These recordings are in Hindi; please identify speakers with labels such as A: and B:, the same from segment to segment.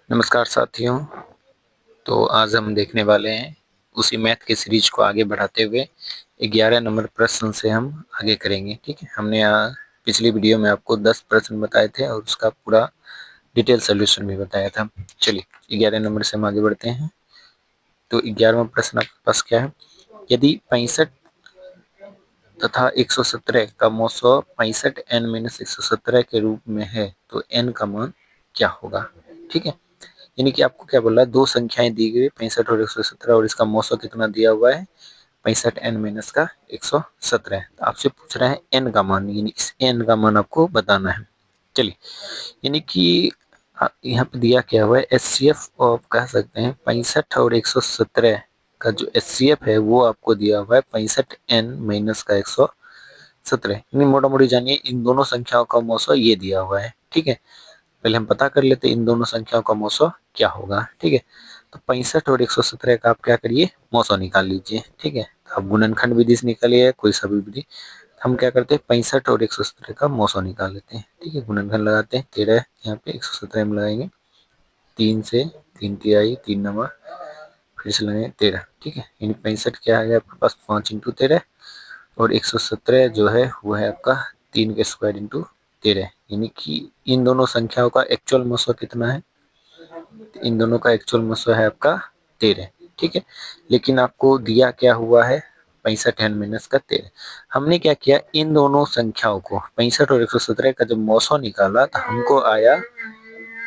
A: नमस्कार साथियों। तो आज हम देखने वाले हैं उसी मैथ के सीरीज को आगे बढ़ाते हुए 11 नंबर प्रश्न से हम आगे करेंगे। ठीक है, हमने पिछली वीडियो में आपको 10 प्रश्न बताए थे और उसका पूरा डिटेल सोल्यूशन भी बताया था। चलिए 11 नंबर से हम आगे बढ़ते हैं। तो 11वां प्रश्न आपके पास क्या है? यदि 65 तथा 117 का मौसो 65 n माइनस 117 के रूप में है तो n का मान क्या होगा? ठीक है, यानी कि आपको क्या बोल रहा है, दो संख्याएं दी गई 65 और 117 और इसका मौसो कितना दिया हुआ है 65 n माइनस का 117। तो आपसे पूछ रहा है n का मान, यानी इस n का मान आपको बताना है। चलिए, यानी कि यहाँ पे दिया क्या हुआ है HCF ऑफ कह सकते हैं 65 और 117 का जो HCF है वो आपको दिया हुआ है 65 n माइनस का 117। यानी मोटा मोटी जानिए इन दोनों संख्याओं का मौसो ये दिया हुआ है। ठीक है, पहले हम पता कर लेते इन दोनों संख्याओं का मौसो क्या होगा। ठीक है, तो 65 और 117 का आप क्या करिए मौसो निकाल लीजिए। ठीक है, तो आप गुणनखंड विधि से निकालिए कोई सा भी विधि। हम क्या करते हैं 65 और 117 का मौसो निकाल लेते हैं। ठीक है, गुणनखंड लगाते हैं 13 यहाँ पे 117 में लगाएंगे 3 से 3 तिहाई 3 नमा फिर से लगाएंगे 13। ठीक है, यानी 65 क्या आ गया आपके पास 5 इंटू 13 और 117 जो है वो है आपका 3 के स्क्वायर इंटू 13। यानी कि इन दोनों संख्याओं का एक्चुअल मौसो कितना है? इन दोनों का एक्चुअल मौसो है आपका 13। ठीक है, लेकिन आपको दिया क्या हुआ है 65 n माइनस का 13। हमने क्या किया इन दोनों संख्याओं को 65 और 117 का जब मौसो निकाला तो हमको आया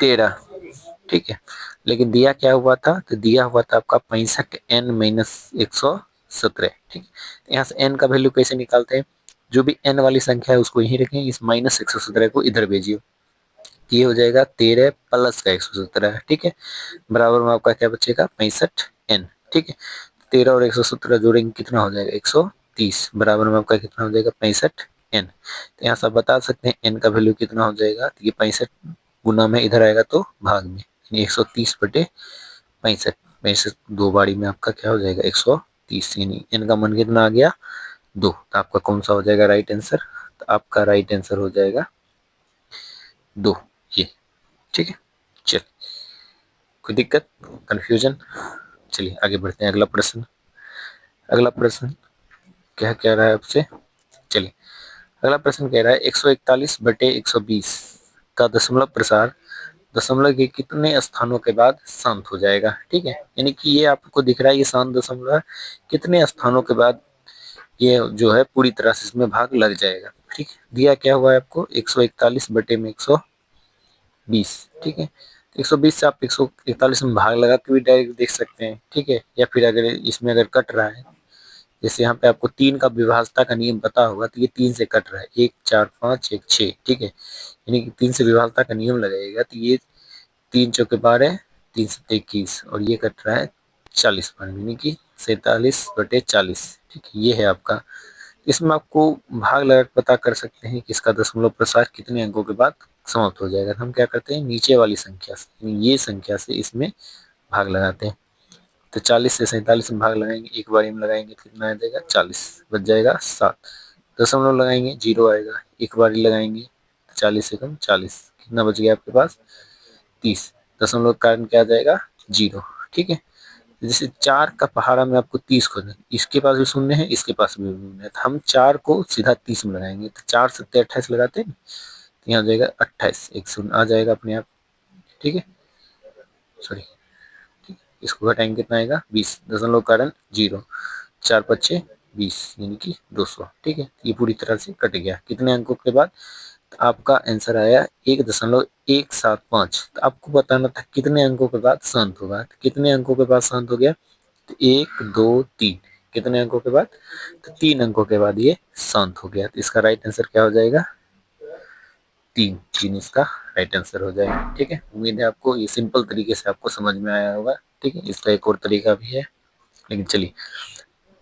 A: 13। ठीक है, लेकिन दिया क्या हुआ था, तो दिया हुआ था आपका 65 n माइनस 117। ठीक है, यहाँ से n का वैल्यू कैसे निकालते हैं, जो भी n वाली संख्या है उसको यहीं रखें, इस माइनस 117 को इधर भेजिए, ये हो जाएगा 13 प्लस का 117। ठीक है, बराबर में आपका क्या बचेगा 65 n। ठीक है, 13 और 117 जोड़ेंगे कितना हो जाएगा 130, बराबर में आपका कितना हो जाएगा 65 n। तो यहाँ से आप बता सकते हैं n का वैल्यू कितना हो जाएगा, तो ये 65 गुना में इधर आएगा तो भाग में 130 बटे 65, 65 दो बारी में आपका क्या हो जाएगा 130, यानी n का मान कितना आ गया 2। तो आपका कौन सा हो जाएगा राइट आंसर? तो आपका राइट आंसर हो जाएगा 2 ये। ठीक है, चलिए कोई दिक्कत कंफ्यूजन? चलिए आगे बढ़ते हैं। अगला प्रश्न क्या कह रहा है आपसे? चलिए अगला प्रश्न कह रहा है 141 बटे 120 का दशमलव प्रसार दशमलव के कितने स्थानों के बाद शांत हो जाएगा? ठीक है, यानी कि ये आपको दिख रहा है ये शांत दशमलव है, कितने स्थानों के बाद ये जो है पूरी तरह से इसमें भाग लग जाएगा। ठीक है, दिया क्या हुआ है आपको 141 बटे में 120। ठीक है, 120 से आप 141 में भाग लगा के भी डायरेक्ट देख सकते हैं। ठीक है, या फिर अगर इसमें अगर कट रहा है, जैसे यहाँ पे आपको 3 का विभाजता का नियम पता होगा, तो ये 3 से कट रहा है 1 4 5 1 6। ठीक है, यानी कि 3 से विभाजता का नियम लगाएगा तो ये 3 चौके 12 3 7 21 और ये कट रहा है 40 पर, यानी कि 47 बटे 40। ठीक है, ये है आपका। इसमें आपको भाग लगा के पता कर सकते हैं कि इसका दशमलव प्रसार कितने अंकों के बाद समाप्त हो जाएगा। हम क्या करते हैं नीचे वाली संख्या से, यानी ये संख्या से इसमें भाग लगाते हैं। तो 40 से 47 में भाग लगाएंगे, एक बारी में लगाएंगे तो कितना आ जाएगा 40, बच जाएगा 7। दशमलव लगाएंगे 0 आएगा, एक बारी लगाएंगे तो 40 से कम 40, कितना बच गया आपके पास 30। दशमलव का कारण क्या आ जाएगा 0। ठीक है, जैसे 4 का पहाड़ा में आपको 30 खोजना, इसके पास भी शून्य है इसके पास भी शून्य है, तो हम 4 को सीधा 30 में लगाएंगे, तो 4 सत्ते 28 लगाते हैं, तो यहाँ आ जाएगा 28, एक शून्य आ जाएगा अपने आप। ठीक है, सॉरी इसको घटाएंगे कितना आएगा 20, दशमलव कारण 0, 4 पच्चे 20 यानी कि 200। ठीक है, ये पूरी तरह से कट गया कितने अंकों के बाद, तो आपका आंसर आया 1.175। तो आपको बताना था कितने अंकों के बाद शांत होगा, तो कितने अंकों के बाद शांत हो गया, तो 1 2 3, कितने अंकों के बाद, तो 3 अंकों के बाद ये शांत हो गया। तो इसका राइट आंसर क्या हो जाएगा 3, 3 इसका राइट आंसर हो जाएगा। ठीक है, उम्मीद है आपको ये सिंपल तरीके से आपको समझ में आया होगा। ठीक है, इसका एक और तरीका भी है, लेकिन चलिए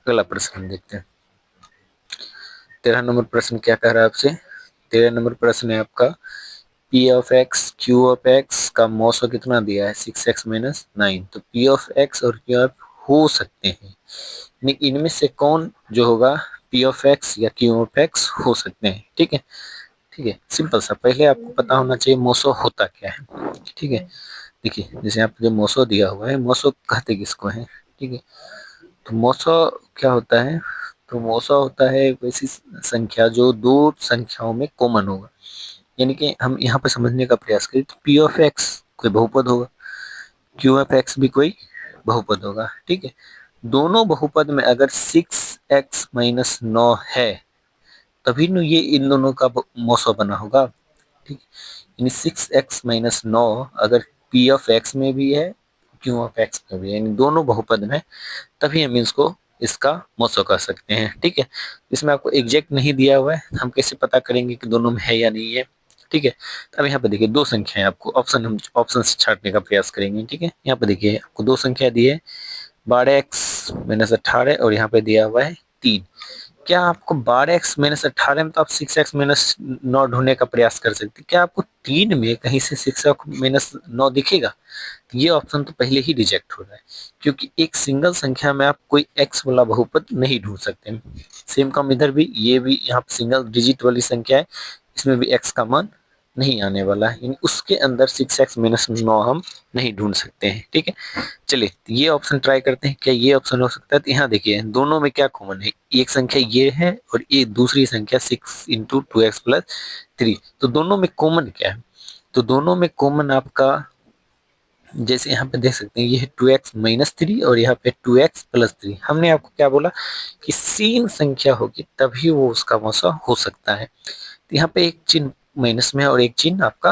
A: अगला प्रश्न हम देखते हैं। 13 नंबर प्रश्न क्या कह रहा है आपसे? 13 नंबर प्रश्न है आपका P of x Q of x का मौसो कितना दिया है 6x माइनस 9। तो पी ऑफ एक्स और क्यू ऑफ हो सकते हैं, इनमें से कौन जो होगा पी ऑफ एक्स या क्यू ऑफ एक्स हो सकते हैं। ठीक है, ठीक है, सिंपल सा, पहले आपको पता होना चाहिए मौसो होता क्या है। ठीक है, देखिए जैसे यहाँ पे जो मोसो दिया हुआ है, मोसो कहते किसको है, ठीक है। तो मोसो क्या होता है, तो मोसो होता है एक वैसी संख्या जो दो संख्याओं में कॉमन होगा। यानी कि हम यहाँ पे समझने का प्रयास करें तो पी ऑफ एक्स कोई बहुपद होगा, क्यू ऑफ एक्स भी कोई बहुपद होगा, ठीक है। दोनों बहुपद में अगर 6x-9 है तभी न ये इन दोनों का मोसो बना होगा, ठीक। यानी 6x-9 अगर पी ऑफ एक्स में भी है, क्यू ऑफ एक्स में भी है, यानी दोनों बहुपद में, तभी हम इसको इसका मोसो कर सकते हैं, ठीक है। इसमें आपको एग्जैक्ट नहीं दिया हुआ है, हम कैसे पता करेंगे कि दोनों में है या नहीं है, ठीक है। तो अब यहाँ पे देखिए दो संख्या है, आपको हम ऑप्शन से छांटने का प्रयास करेंगे, ठीक है। यहाँ पे देखिए आपको दो संख्या दी है, 12x-18 और यहाँ पे दिया हुआ है 3। क्या आपको 12x-18 में तो आप 6x-9 ढूंढने का प्रयास कर सकते हैं, क्या आपको 3 में कहीं से 6x-9 दिखेगा? ये ऑप्शन तो पहले ही रिजेक्ट हो रहा है, क्योंकि एक सिंगल संख्या में आप कोई x वाला बहुपद नहीं ढूंढ सकते। सेम काम इधर भी, ये भी यहाँ पे सिंगल डिजिट वाली संख्या है, इसमें भी x का मान नहीं आने वाला है, यानी उसके अंदर 6x-9 हम नहीं ढूंढ सकते हैं, ठीक है। चलिए ये ऑप्शन ट्राई करते हैं, क्या ये ऑप्शन हो सकता है? तो यहाँ देखिए दोनों में क्या कॉमन है, एक संख्या ये है और ये दूसरी संख्या 6 × 2x + 3, तो दोनों में कॉमन क्या है? तो दोनों में कॉमन आपका, जैसे यहाँ पे देख सकते हैं, ये है 2x-3 और यहाँ पे 2x + 3। हमने आपको क्या बोला कि सेम संख्या होगी तभी वो उसका मौसा हो सकता है। तो यहाँ पे एक चिन्ह माइनस में है और एक चिन्ह आपका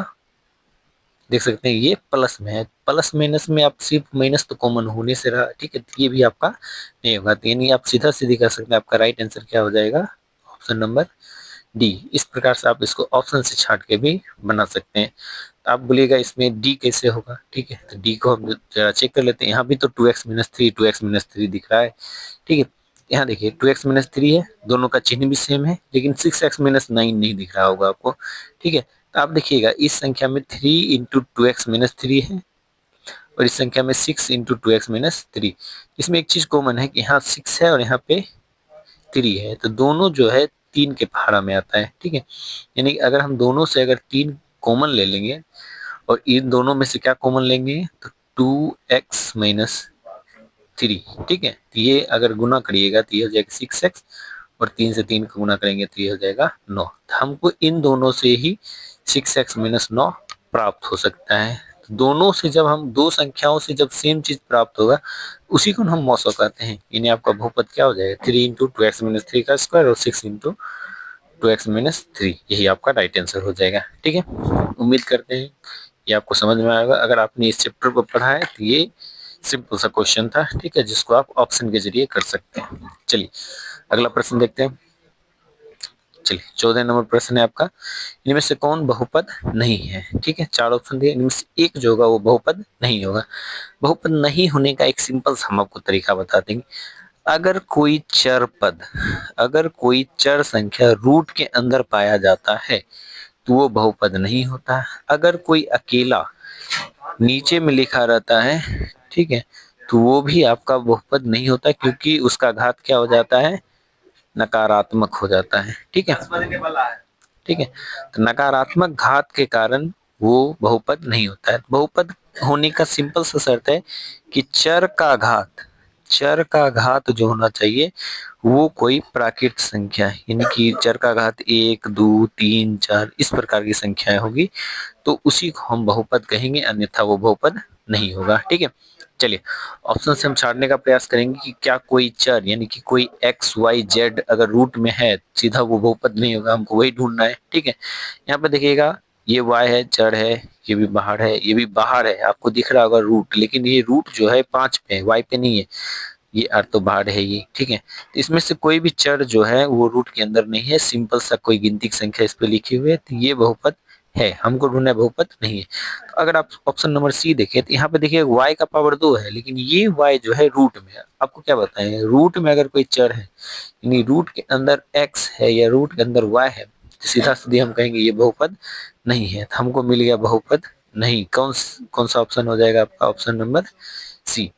A: देख सकते हैं ये प्लस में है, प्लस माइनस में आप सिर्फ माइनस तो कॉमन होने से रहा, ठीक है। तो ये भी आपका नहीं होगा, तो यानी आप सीधा सीधी कर सकते हैं, आपका राइट आंसर क्या हो जाएगा, ऑप्शन नंबर डी। इस प्रकार से आप इसको ऑप्शन से छांट के भी बना सकते हैं। तो आप बोलिएगा इसमें डी कैसे होगा, ठीक है। तो डी को हम जरा चेक कर लेते हैं, यहाँ भी तो 2x-3 दिख रहा है, ठीक है। यहाँ देखिए 2x-3 है, दोनों का चिन्ह भी सेम है, लेकिन 6x-9 नहीं दिख रहा होगा आपको, ठीक है। तो आप देखिएगा इस संख्या में 3 × 2x-3 है और इस संख्या में 6 × 2x-3। इसमें एक चीज कॉमन है कि यहाँ 6 है और यहाँ पे 3 है, तो दोनों जो है 3 के पहाड़ा में आता है, ठीक है। यानी कि अगर हम दोनों से अगर 3 कॉमन ले लेंगे और इन दोनों में से क्या कॉमन लेंगे, तो 2x-3, ठीक है। तो ये अगर गुना करिएगा तो ये हो जाएगा 6x और 3 से 3 का गुना करेंगे तो ये हो जाएगा 9। तो हमको इन दोनों से ही 6x-9 प्राप्त हो सकता है। तो दोनों से जब हम दो संख्याओं से जब सेम चीज प्राप्त होगा उसी को हम मौसो कहते हैं, यानी आपका बहुपद क्या हो जाएगा, 3 × 2x-3 का स्क्वायर और 6 × 2x-3, यही आपका राइट आंसर हो जाएगा, ठीक है। उम्मीद करते हैं ये आपको समझ में आएगा। अगर आपने इस चैप्टर को पढ़ा है तो ये सिंपल सा क्वेश्चन था, ठीक है, जिसको आप ऑप्शन के जरिए कर सकते हैं। चलिए अगला प्रश्न देखते हैं। चलिए 14 नंबर प्रश्न है आपका, इनमें से कौन बहुपद नहीं है, ठीक है। 4 ऑप्शन दिए, इनमें से एक जो होगा वो बहुपद नहीं होगा। बहुपद नहीं होने का एक सिंपल सा हम आपको तरीका बता देंगे। अगर कोई चर पद, अगर कोई चर संख्या रूट के अंदर पाया जाता है तो वो बहुपद नहीं होता। अगर कोई अकेला नीचे में लिखा रहता है, ठीक है, तो वो भी आपका बहुपद नहीं होता, क्योंकि उसका घात क्या हो जाता है, नकारात्मक हो जाता है, ठीक है। ठीक है, तो नकारात्मक घात के कारण वो बहुपद नहीं होता है। बहुपद होने का सिंपल सा शर्त है कि चर का घात, चर का घात जो होना चाहिए वो कोई प्राकृत संख्या है, यानी कि चर का घात 1, 2, 3, 4 इस प्रकार की संख्याएं होगी तो उसी को हम बहुपद कहेंगे, अन्यथा वो बहुपद नहीं होगा, ठीक है। चलिए ऑप्शन से हम छाड़ने का प्रयास करेंगे कि क्या कोई चर यानी कि कोई एक्स वाई जेड अगर रूट में है सीधा वो बहुपद नहीं होगा, हमको वही ढूंढना है, ठीक है। यहाँ पे देखिएगा ये वाई है, चर है, ये भी बाहर है, ये भी बाहर है, आपको दिख रहा होगा रूट, लेकिन ये रूट जो है 5 पे है, वाई पे नहीं है, ये आर तो बाहर है ये, ठीक है। तो इसमें से कोई भी चर जो है वो रूट के अंदर नहीं है, सिंपल सा कोई गिनती की संख्या इस पे लिखी हुई है, तो ये बहुपद है, हमको ढूंढना है बहुपद नहीं है। तो अगर आप ऑप्शन नंबर सी देखें तो यहाँ पे देखिए y का पावर 2 है, लेकिन ये y जो है रूट में है। आपको क्या बताएं, रूट में अगर कोई चर है यानी रूट के अंदर x है या रूट के अंदर y है, तो सीधा सीधे हम कहेंगे ये बहुपद नहीं है। तो हमको मिल गया बहुपद नहीं। कौन सा ऑप्शन हो जाएगा आपका, ऑप्शन नंबर सी।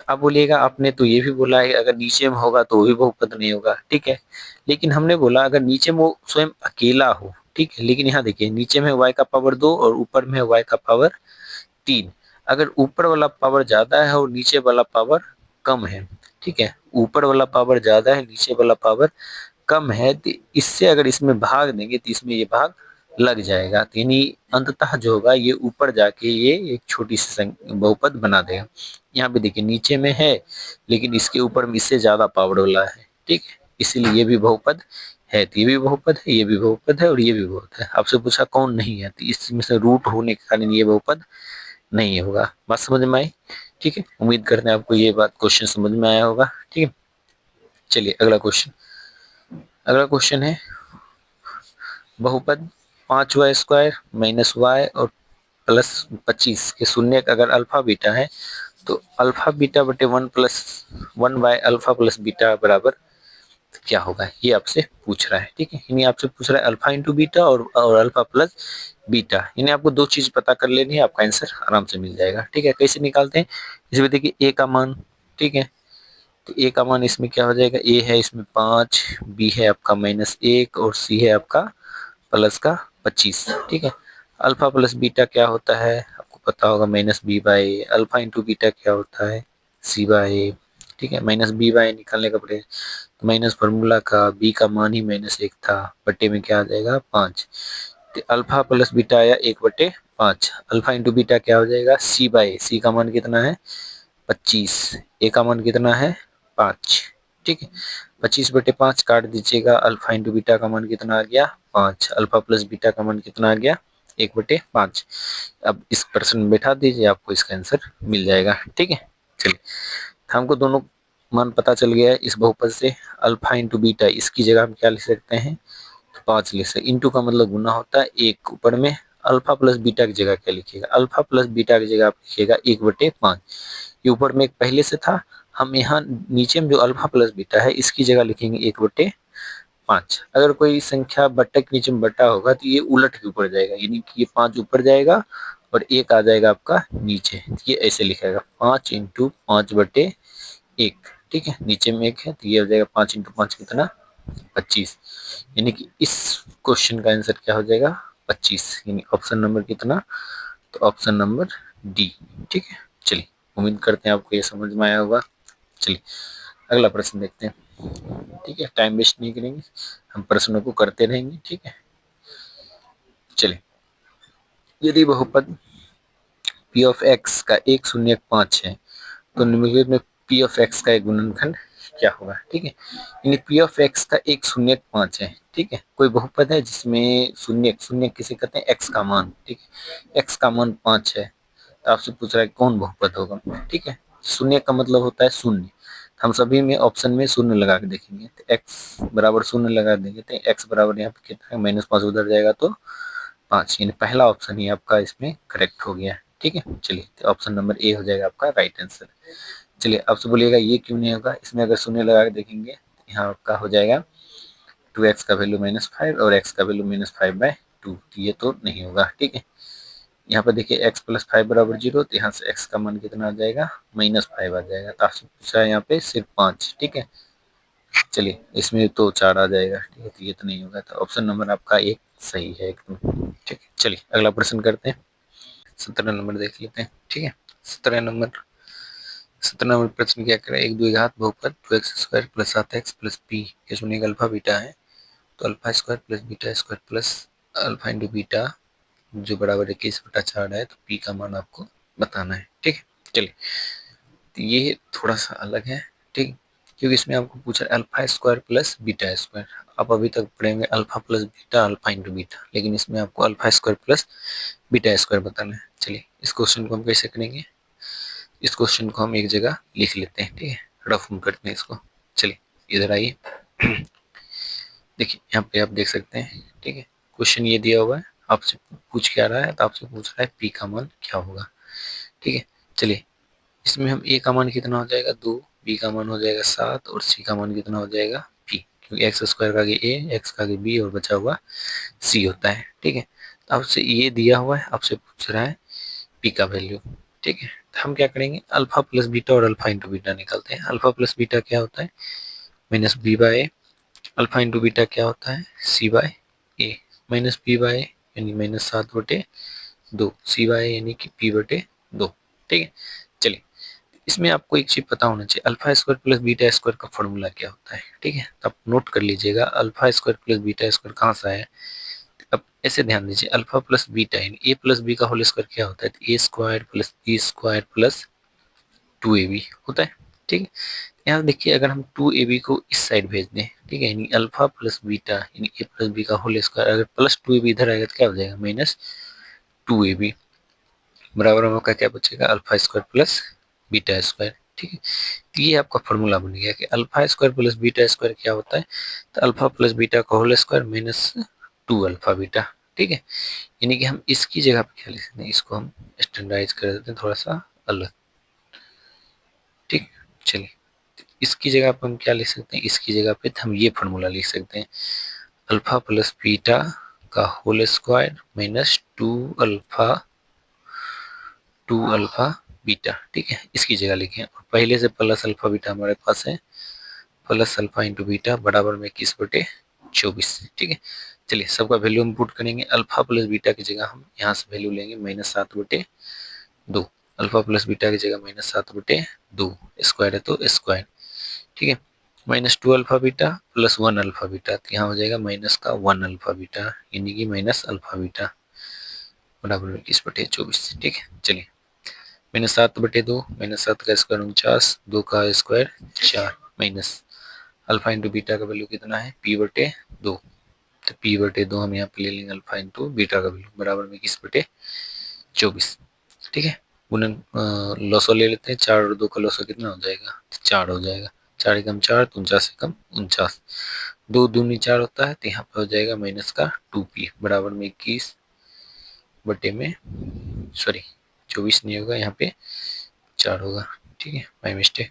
A: आप बोलिएगा आपने तो ये भी बोला है अगर नीचे में होगा तो वो भी बहुपद नहीं होगा, ठीक है, लेकिन हमने बोला अगर नीचे में वो स्वयं अकेला हो, ठीक है। लेकिन यहाँ देखिए नीचे में y का पावर 2 और ऊपर में y का पावर 3, अगर ऊपर वाला पावर ज्यादा है और नीचे वाला पावर कम है, ठीक है, ऊपर वाला पावर ज्यादा है, नीचे वाला पावर कम है, तो इससे अगर इसमें भाग देंगे तो इसमें ये भाग लग जाएगा, तो यानी अंततः जो होगा ये ऊपर जाके ये एक छोटी सी बहुपद बना देगा। यहाँ पे देखिए नीचे में है लेकिन इसके ऊपर में इससे ज्यादा पावर वाला है, ठीक है, इसीलिए ये भी बहुपद है, तो ये भी बहुपद है, ये भी बहुपद है और ये भी बहुपद है। आपसे पूछा कौन नहीं है, तो इसमें से रूट होने के कारण ये बहुपद नहीं होगा। बात समझ में आई? ठीक है, उम्मीद करते हैं आपको ये बात क्वेश्चन समझ में आया होगा। ठीक है, चलिए अगला क्वेश्चन। अगला क्वेश्चन है बहुपद 5y² माइनस y और प्लस 25 के शून्य अगर अल्फा बीटा है तो अल्फा बीटा बटे 1+1 अल्फा प्लस बीटा बराबर क्या होगा, ये आपसे पूछ रहा है। ठीक है, यानी आपसे पूछ रहा है अल्फा इंटू बीटा और अल्फा प्लस बीटा, यानी आपको दो चीज पता कर लेनी है, आपका आंसर आराम से मिल जाएगा। ठीक है, कैसे निकालते हैं, इसमें देखिए ए का मान, ठीक है, तो ए का मान इसमें क्या हो जाएगा, ए है इसमें 5, बी है आपका -1 और सी है आपका प्लस का 25। ठीक है, अल्फा प्लस बीटा क्या होता है आपको पता होगा, -b/a। अल्फा इंटू बीटा क्या होता है, c/a। ठीक है, -b/a निकालने का पड़ेगा, तो माइनस फार्मूला का बी का मान ही -1 था, बटे में क्या आ जाएगा 5, तो अल्फा प्लस बीटा आया 1/5। अल्फा इंटू बीटा क्या हो जाएगा, c/a। सी का मान कितना है 25, ए का मान कितना है 5। ठीक है, 25/5 काट दीजिएगा, अल्फा इंटू बीटा का मान कितना आ गया 5, अल्फा प्लस बीटा का मान कितना आ गया 1/5। अब इस प्रश्न में बैठा दीजिए, आपको इसका आंसर मिल जाएगा। ठीक है, चलिए हमको दोनों मान पता चल गया है इस बहुपद से। अल्फा इंटू बीटा इसकी जगह हम क्या लिख सकते हैं, तो 5 लिख सकते। इंटू का मतलब गुना होता है, एक ऊपर में अल्फा प्लस बीटा की जगह क्या लिखिएगा, अल्फा प्लस बीटा की जगह आप लिखिएगा 1/5। ये ऊपर में एक पहले से था, हम यहाँ नीचे में जो अल्फा प्लस बीटा है इसकी जगह लिखेंगे 1/5। अगर कोई संख्या बट्टे के नीचे में बटा होगा तो ये उलट के ऊपर जाएगा, यानी कि ये 5 ऊपर जाएगा और एक आ जाएगा आपका नीचे, ये ऐसे लिखेगा 5 × 5/1। ठीक है, नीचे में एक है तो ये हो जाएगा 5 × 5 कितना 25, यानी कि इस क्वेश्चन का आंसर क्या हो जाएगा 25, यानी ऑप्शन नंबर कितना, तो ऑप्शन नंबर डी। ठीक है, चलिए उम्मीद करते हैं आपको ये समझ में आया होगा। चलिए अगला प्रश्न देखते हैं। ठीक है, टाइम वेस्ट नहीं करेंगे, हम प्रश्नों को करते रहेंगे। ठीक है, चलिए यदि बहुपद p ऑफ x का 1, 0, 5 है तो निम्नलिखित में p ऑफ x का एक गुणनखंड क्या होगा। ठीक है, यानी p ऑफ x का 1, 0, 5 है। ठीक है, कोई बहुपद है जिसमें शून्य शून्य किसे कहते हैं, x का मान। ठीक है, x का मान 5 है, तो आपसे पूछ रहा है कौन बहुपद होगा। ठीक है, शून्य का मतलब होता है शून्य, हम सभी में ऑप्शन में शून्य लगा के देखेंगे, तो x बराबर शून्य लगा देंगे, तो x बराबर यहाँ पे कितना है -5 उधर जाएगा तो 5, यानी पहला ऑप्शन ही आपका इसमें करेक्ट हो गया। ठीक है, चलिए तो ऑप्शन नंबर ए हो जाएगा आपका राइट आंसर। चलिए आपसे बोलिएगा ये क्यों नहीं होगा, इसमें अगर शून्य लगा के देखेंगे तो यहाँ आपका हो जाएगा 2x का वैल्यू -5 और x का वैल्यू -5/2, तो ये तो नहीं होगा। ठीक है, यहाँ पर देखिए x + 5 = 0, तो यहाँ से x का मान कितना आ जाएगा -5 आ जाएगा, तो आपसे पूछा है यहाँ पे सिर्फ 5। ठीक है, चलिए इसमें तो 4 आ जाएगा। ठीक है, तो ये तो नहीं होगा, तो ऑप्शन नंबर आपका एक सही है एकदम। ठीक है, चलिए अगला प्रश्न करते हैं, 17 नंबर देख लेते हैं। ठीक है, 17 नंबर प्रश्न क्या करें, एक द्विघात बहुपद 2x² + 7x + p के शून्य अल्फा बीटा है, तो अल्फा² + बीटा² प्लस अल्फा इंटू बीटा जो बराबर 21/4 है, तो p का मान आपको बताना है। ठीक है, चलिए तो ये थोड़ा सा अलग है। ठीक, क्योंकि इसमें आपको पूछा अल्फा² + बीटा²। आप अभी तक पढ़ेंगे alpha plus beta, alpha into beta, लेकिन इसमें आपको अल्फा² + बीटा² बताना है। चलिए इस क्वेश्चन को हम कैसे करेंगे, इस क्वेश्चन को हम एक जगह लिख लेते हैं। ठीक है, रफ हम करते हैं इसको। चलिए इधर आइए, देखिए यहाँ पे आप देख सकते हैं। ठीक है, क्वेश्चन ये दिया हुआ है, आपसे पूछ क्या रहा है, तो आपसे पूछ रहा है पी का मान क्या होगा। ठीक है, चलिए इसमें हम ए का मान कितना हो जाएगा 2, बी का मान हो जाएगा 7 और सी का मान कितना हो जाएगा पी, क्योंकि x² का आगे ए, x का आगे बी और बचा हुआ सी होता है। ठीक है, तो आपसे ये दिया हुआ है, आपसे पूछ रहा है पी का वैल्यू। ठीक है, तो हम क्या करेंगे, अल्फा प्लस बीटा और अल्फा इंटू बीटा निकालते हैं। अल्फा प्लस बीटा क्या होता है -b/a, अल्फा इंटू बीटा क्या होता है c/a, -b/a यानी -7/2, c/a यानी कि p/2। ठीक है। चलिए, इसमें आपको एक चीज पता होना चाहिए, alpha square plus beta square का फॉर्मूला क्या होता है। ठीक है, तो आप नोट कर लीजिएगा, alpha square plus beta square कहाँ से आया। अब ऐसे ध्यान दीजिए, अल्फा प्लस बीटा यानी ए प्लस बी का होल स्क्वायर क्या होता है, तो A square plus B square plus 2ab होता है। ठीक है, यहाँ देखिए, अगर हम 2ab को इस साइड भेज दें, ठीक है, यानी अल्फा प्लस बीटा यानी ए प्लस बी का होल स्क्वायर, अगर प्लस 2ab इधर आएगा तो क्या हो जाएगा, माइनस 2ab, बराबर में आपका क्या बचेगा, alpha square plus beta square. ठीक है, तो ये आपका फॉर्मूला बन गया कि alpha square plus beta square क्या होता है, तो अल्फा प्लस बीटा का whole square minus 2 alpha beta. ठीक है, यानी कि हम इसकी जगह पे क्या लिख सकते हैं, इसको हम स्टैंडर्डाइज कर देते हैं थोड़ा सा अलग। ठीक, चलिए, इसकी जगह पे हम क्या लिख सकते हैं, इसकी जगह पे हम ये फॉर्मूला लिख सकते हैं, अल्फा प्लस बीटा का whole square minus 2 alpha beta. ठीक है, इसकी जगह लिखें, और पहले से प्लस अल्फा बीटा हमारे पास है, प्लस अल्फा इंटू बीटा बराबर में 21/24। ठीक है, चलिए सबका वैल्यू हम पुट करेंगे, अल्फा प्लस बीटा की जगह हम यहाँ से वैल्यू लेंगे -7/2, अल्फा प्लस बीटा की जगह -7/2, स्क्वायर है तो स्क्वायर। ठीक है, -2 alpha beta plus 1 alpha beta, तो यहाँ हो जाएगा माइनस का 1 अल्फा बीटा, यानी कि माइनस अल्फा बीटा बराबर में 21/24। ठीक है, चलिए, -7/2, -7 का स्क्वायर 49, 2 का square 4, minus alpha into beta का वैल्यू कितना है, p/2, तो p/2 हम यहाँ पे ले लेंगे, अल्फा इंटू बीटा का वैल्यू बराबर में 21/24। ठीक है, गुणन लॉसो ले लेते हैं, 4 और 2 का लॉसो कितना हो जाएगा, 4 हो जाएगा, 4 एकम 4, 49 एकम 49, 2 दूनी 4 होता है, तो यहाँ पे हो जाएगा माइनस का 2p बराबर में 21 बटे में, सॉरी 24 नहीं होगा, यहाँ पे 4 होगा। ठीक है, माई मिस्टेक,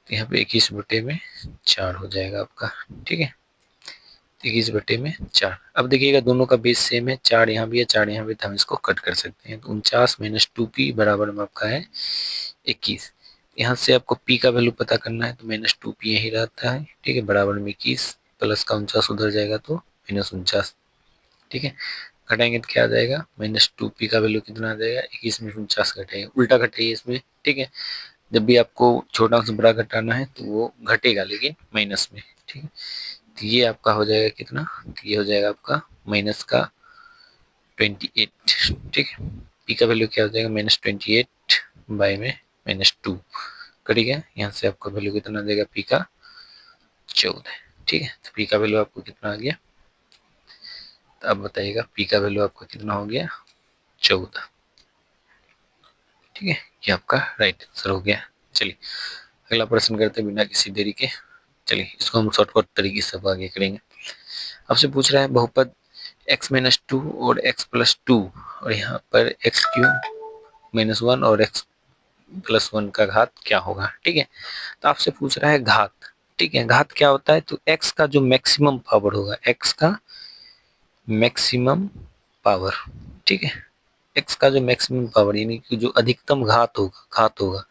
A: तो यहाँ पे 21/4 हो जाएगा आपका। ठीक है, 21/4। अब देखिएगा दोनों का बेस सेम है, 4 यहाँ भी है, 4 यहाँ भी, तो हम इसको कट कर सकते हैं, तो 49 - 2p बराबर में आपका है 21। यहाँ से आपको p का वैल्यू पता करना है, तो -2p यही रहता है। ठीक है, बराबर में 21, प्लस का 49 उधर जाएगा तो -49। ठीक है, घटाएंगे तो क्या आ जाएगा, -2p का वैल्यू कितना आ जाएगा, 21 में 49 घटाएगा, उल्टा घटाइए इसमें। ठीक है, जब भी आपको छोटा से बड़ा घटाना है तो वो घटेगा लेकिन माइनस में। ठीक है, तो ये आपका हो जाएगा कितना, तो ये हो जाएगा आपका माइनस का 28। ठीक है, पी का वैल्यू क्या हो जाएगा, -28 बाई में -2 करिएगा, यहाँ से आपका वैल्यू कितना देगा, पी का 14। ठीक है, तो पी का वैल्यू आपको कितना आ गया, तो अब बताइएगा पी का वैल्यू आपका कितना हो गया, 14। ठीक है, ये आपका राइट आंसर हो गया। चलिए अगला प्रश्न करते हैं बिना किसी देरी के। चलिए इसको हम शॉर्टकट तरीके से आगे करेंगे। आपसे पूछ रहा है बहुपद x-2 और x+2 और यहाँ पर x³ -1 और x+1 का घात क्या होगा। ठीक है, तो आपसे पूछ रहा है घात। ठीक है, घात क्या होता है, तो x का जो मैक्सिमम पावर होगा, x का मैक्सिमम पावर। ठीक है, x का जो मैक्सिमम पावर यानी कि जो अधिकतम घात होगा।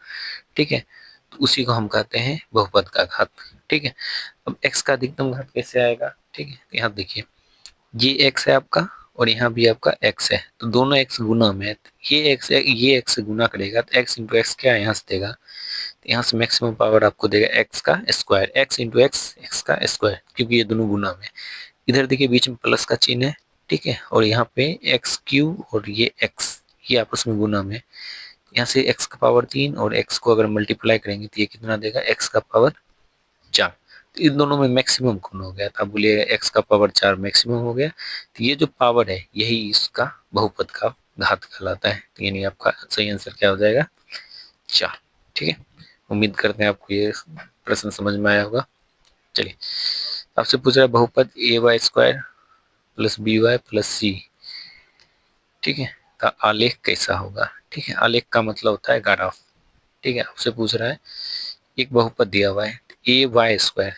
A: ठीक है, तो उसी को हम कहते हैं बहुपद का घात। ठीक है, अब x का अधिकतम घात कैसे आएगा। ठीक है, तो यहाँ देखिए, ये x है आपका और यहाँ भी आपका x है, तो दोनों x गुना में है, तो ये x से गुना करेगा तो x इंटू एक्स क्या है, यहाँ से देगा, तो यहाँ से मैक्सिमम पावर आपको देगा x का स्क्वायर, x इंटू एक्स का स्क्वायर, क्योंकि ये दोनों गुना में। इधर देखिए बीच में प्लस का चिन्ह है। ठीक है, और यहाँ पे x³ और ये x, ये आपस में गुना में, यहाँ से x का पावर 3 और x को अगर मल्टीप्लाई करेंगे तो ये कितना देगा, x का पावर 4। तो इन दोनों में मैक्सिमम कौन हो गया, तो आप बोलिएगा x का पावर 4 मैक्सिमम हो गया, तो ये जो पावर है यही इसका बहुपद का घात कहलाता है। तो यानी आपका सही आंसर क्या हो जाएगा, 4। ठीक है, उम्मीद करते हैं आपको ये प्रश्न समझ में आया होगा। चलिए आपसे पूछ रहा है बहुपद ay² + by + c। ठीक है, का आलेख कैसा होगा। ठीक है, आलेख का मतलब होता है ग्राफ। ठीक है, आपसे पूछ रहा है एक बहुपद दिया हुआ है ay²,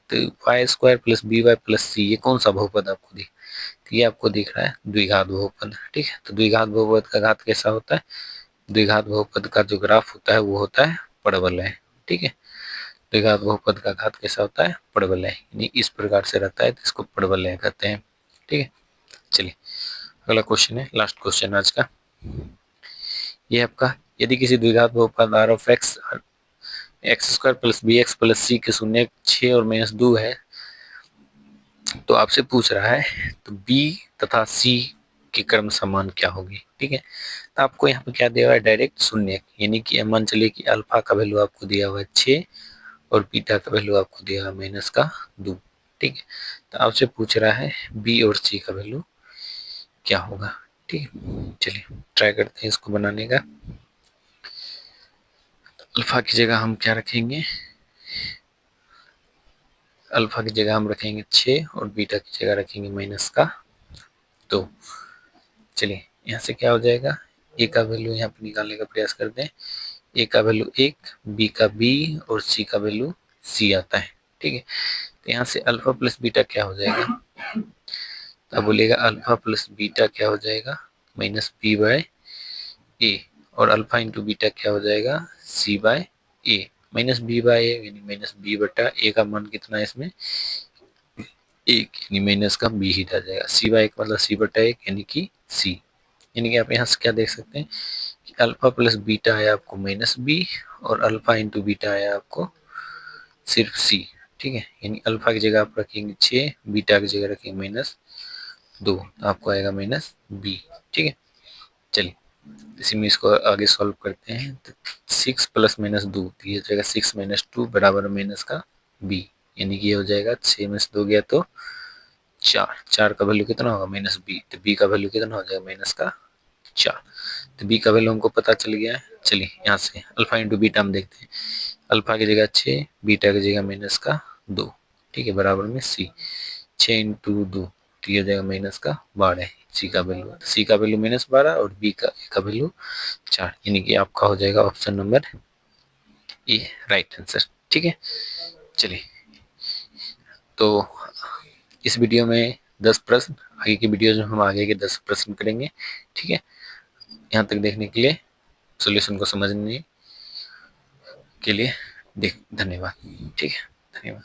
A: तो y² + by + c, ये कौन सा बहुपद आपको दिख, तो ये आपको दिख रहा है द्विघात बहुपद। ठीक है, तो द्विघात बहुपद का घात कैसा होता है, द्विघात बहुपद का जो ग्राफ होता है वो होता है परवलय। ठीक है, द्विघात बहुपद का घात कैसा होता है, परवलय, यानी इस प्रकार से रहता है तो इसको परवलय कहते हैं। ठीक है, चलिए अगला क्वेश्चन है, लास्ट क्वेश्चन आज का। ये आपका यदि किसी द्विघात बहुपद R of X X square plus B X plus C के शून्य 6 और माइनस 2 है तो आपसे पूछ रहा है तो बी तथा सी की क्रम समान क्या होगी। ठीक है, तो आपको यहाँ पे क्या दिया हुआ है, डायरेक्ट शून्य, यानी कि मान चलिए कि अल्फा का वैल्यू आपको दिया हुआ है 6 और बीटा का वैल्यू आपको दिया हुआ है माइनस का 2। ठीक है, तो आपसे पूछ रहा है बी और सी का वैल्यू क्या होगा। ठीक है, चलिए ट्राई करते हैं इसको बनाने का। अल्फा की जगह हम क्या रखेंगे, अल्फा की जगह हम रखेंगे 6 और बीटा की जगह रखेंगे माइनस का 2। चलिए यहाँ से क्या हो जाएगा, ए का वैल्यू यहाँ पे निकालने का प्रयास करते हैं। ए का वैल्यू 1, बी का बी और सी का वैल्यू सी आता है। ठीक है, तो यहाँ से अल्फा प्लस बीटा क्या हो जाएगा, तो बोलेगा अल्फा प्लस बीटा क्या हो जाएगा, माइनस बी बाय ए, और अल्फा इंटू बीटा क्या हो जाएगा, सी बाय ए। माइनस बी बाय ए यानी माइनस बी बटा ए का मान कितना है इसमें, एक, यानी माइनस का बी ही रह जाएगा। सी बाय एक मतलब सी बटा एक यानी कि सी, यानी कि आप यहाँ से क्या देख सकते हैं कि अल्फा प्लस बीटा आया आपको माइनस बी और अल्फा इंटू बीटा आया आपको सिर्फ सी। ठीक है, यानी अल्फा की जगह आप रखेंगे 6, बीटा की जगह रखेंगे माइनस 2, तो आपको आएगा माइनस बी। ठीक है, चलिए इसी में इसको आगे सॉल्व करते हैं। तो 6 प्लस माइनस 2, तो ये हो जाएगा 6 माइनस 2 बराबर माइनस का बी, यानी कि ये हो जाएगा 6 में से 2 गया तो 4, 4 का वैल्यू कितना होगा माइनस बी, तो बी का वैल्यू कितना हो जाएगा माइनस का 4। तो बी का वैल्यू हमको पता चल गया है। चलिए यहाँ से अल्फा इंटू बीटा हम देखते हैं, अल्फा की जगह 6, बीटा की जगह माइनस का 2। ठीक है, बराबर में सी, 6 इंटू 2 तो ये हो जाएगा माइनस का 12, सी का वैल्यू, सी का वैल्यू माइनस 12 और बी का वैल्यू 4, यानी कि आपका हो जाएगा option number A right answer. ठीक है, चलिए तो इस वीडियो में 10 प्रश्न, आगे की वीडियो में हम आगे के 10 प्रश्न करेंगे। ठीक है, यहाँ तक देखने के लिए, सॉल्यूशन को समझने के लिए धन्यवाद। ठीक है, धन्यवाद।